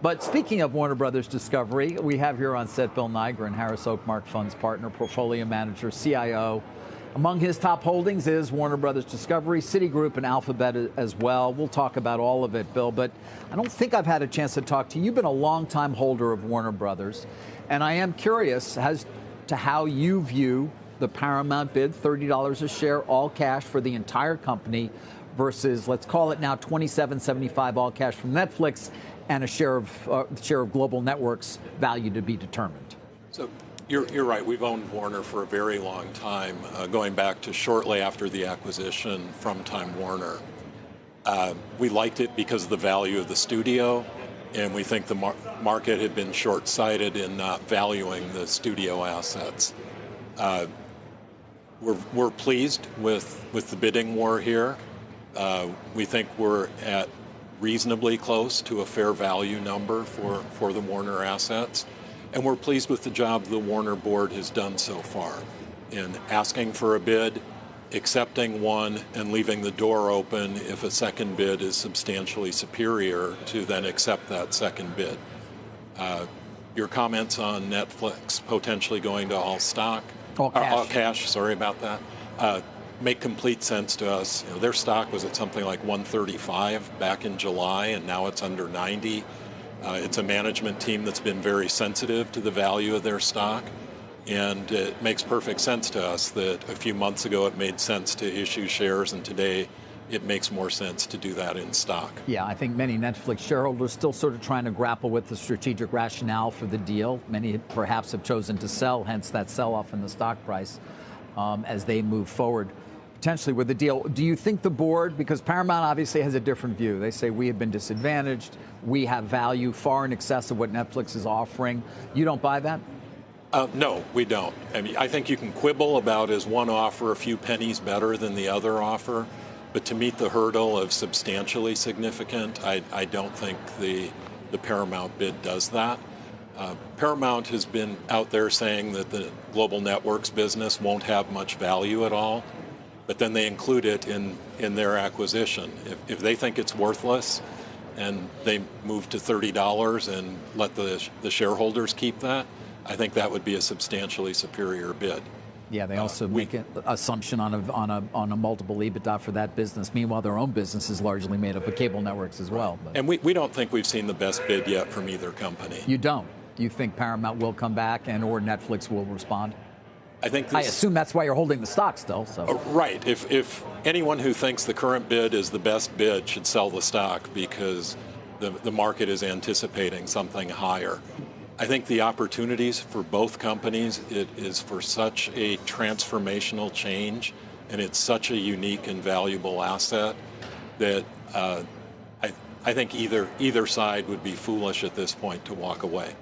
But speaking of Warner Brothers Discovery, we have here on set Bill Nygren, Harris Oakmark Funds partner, portfolio manager, CIO. Among his top holdings is Warner Brothers Discovery, Citigroup, and Alphabet as well. We'll talk about all of it, Bill, but I don't think I've had a chance to talk to you. You've been a longtime holder of Warner Brothers, and I am curious as to how you view the Paramount bid, $30 a share, all cash for the entire company, versus, let's call it now, $27.75 all cash from Netflix, and a share of Global Networks value to be determined. So you're right. We've owned Warner for a very long time, going back to shortly after the acquisition from Time Warner. We liked it because of the value of the studio, and we think the market had been short-sighted in not valuing the studio assets. We're pleased with the bidding war here. We think we're at reasonably close to a fair value number for the Warner assets. And we're pleased with the job the Warner board has done so far in asking for a bid, accepting one, and leaving the door open if a second bid is substantially superior to then accept that second bid. Your comments on Netflix potentially going to all stock, all cash, sorry about that, make complete sense to us. You know, their stock was at something like 135 back in July, and now it's under 90. It's a management team that's been very sensitive to the value of their stock, and it makes perfect sense to us that a few months ago it made sense to issue shares, and today it makes more sense to do that in stock. Yeah, I think many Netflix shareholders still sort of trying to grapple with the strategic rationale for the deal. Many perhaps have chosen to sell, hence that sell-off in the stock price as they move forward potentially with the deal. Do you think the board, because Paramount obviously has a different view, they say we have been disadvantaged, we have value far in excess of what Netflix is offering. You don't buy that? No, we don't. I mean, I think you can quibble about is one offer a few pennies better than the other offer, but to meet the hurdle of substantially significant, I don't think the Paramount bid does that. Paramount has been out there saying that the Global Networks business won't have much value at all, but then they include it in their acquisition. If they think it's worthless and they move to $30 and let the shareholders keep that, I think that would be a substantially superior bid. Yeah, they also make an assumption on a multiple EBITDA for that business. Meanwhile, their own business is largely made up of cable networks as well. But. And we don't think we've seen the best bid yet from either company. You don't? Do you think Paramount will come back and or Netflix will respond? I assume that's why you're holding the stock still. So right. If anyone who thinks the current bid is the best bid should sell the stock because the market is anticipating something higher. I think the opportunities for both companies, it is for such a transformational change, and it's such a unique and valuable asset that I think either side would be foolish at this point to walk away.